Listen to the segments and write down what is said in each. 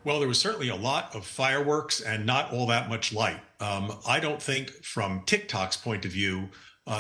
Well, there was certainly a lot of fireworks and not all that much light. I don't think, from TikTok's point of view,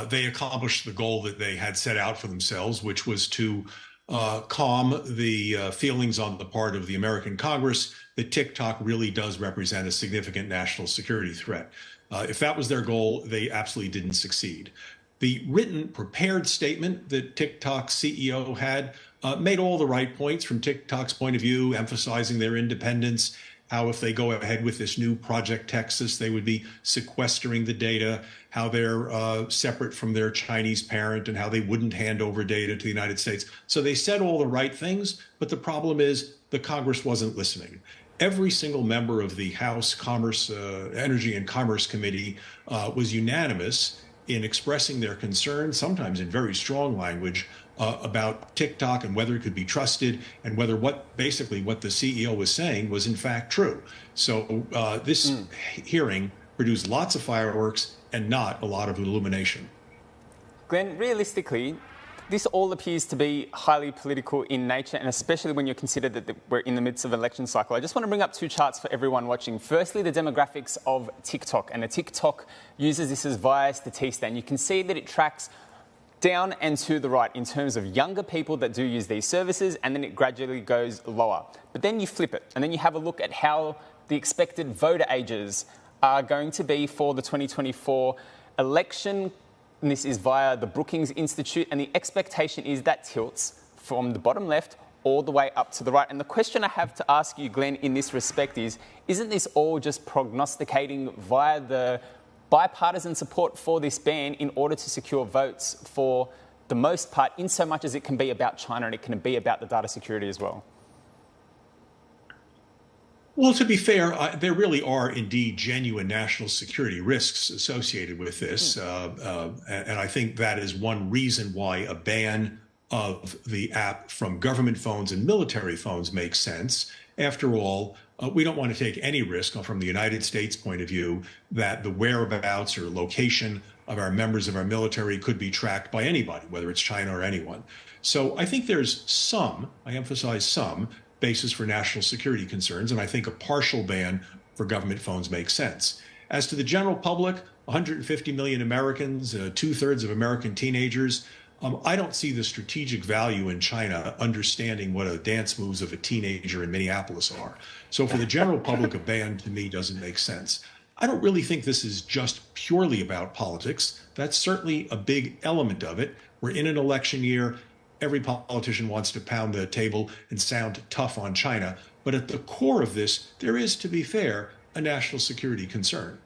they accomplished the goal that they had set out for themselves, which was to calm the feelings on the part of the American Congress that TikTok really does represent a significant national security threat. If that was their goal, they absolutely didn't succeed. The written, prepared statement that TikTok's CEO had made all the right points from TikTok's point of view, emphasizing their independence, how if they go ahead with this new Project Texas, they would be sequestering the data, how they're separate from their Chinese parent, and how they wouldn't hand over data to the United States. So they said all the right things, but the problem is the Congress wasn't listening. Every single member of the House Energy and Commerce Committee was unanimous in expressing their concerns, sometimes in very strong language, about TikTok and whether it could be trusted and whether what the CEO was saying was in fact true. So this hearing produced lots of fireworks and not a lot of illumination. Glenn, realistically, this all appears to be highly political in nature, and especially when you consider that we're in the midst of an election cycle. I just want to bring up two charts for everyone watching. Firstly, the demographics of TikTok, and the TikTok uses this as via Statista, and you can see that it tracks down and to the right in terms of younger people that do use these services, and then it gradually goes lower. But then you flip it, and then you have a look at how the expected voter ages are going to be for the 2024 election. And this is via the Brookings Institute, and the expectation is that tilts from the bottom left all the way up to the right. And the question I have to ask you, Glenn, in this respect is, isn't this all just prognosticating via the bipartisan support for this ban in order to secure votes for the most part, in so much as it can be about China and it can be about the data security as well? Well, to be fair, there really are indeed genuine national security risks associated with this. And I think that is one reason why a ban of the app from government phones and military phones makes sense. After all, we don't want to take any risk from the United States point of view that the whereabouts or location of our members of our military could be tracked by anybody, whether it's China or anyone. So I think there's some, I emphasize some, basis for national security concerns, and I think a partial ban for government phones makes sense. As to the general public, 150 million Americans, two-thirds of American teenagers, I don't see the strategic value in China understanding what a dance moves of a teenager in Minneapolis are. So for the general public, a ban to me doesn't make sense. I don't really think this is just purely about politics. That's certainly a big element of it. We're in an election year. Every politician wants to pound the table and sound tough on China. But at the core of this, there is, to be fair, a national security concern.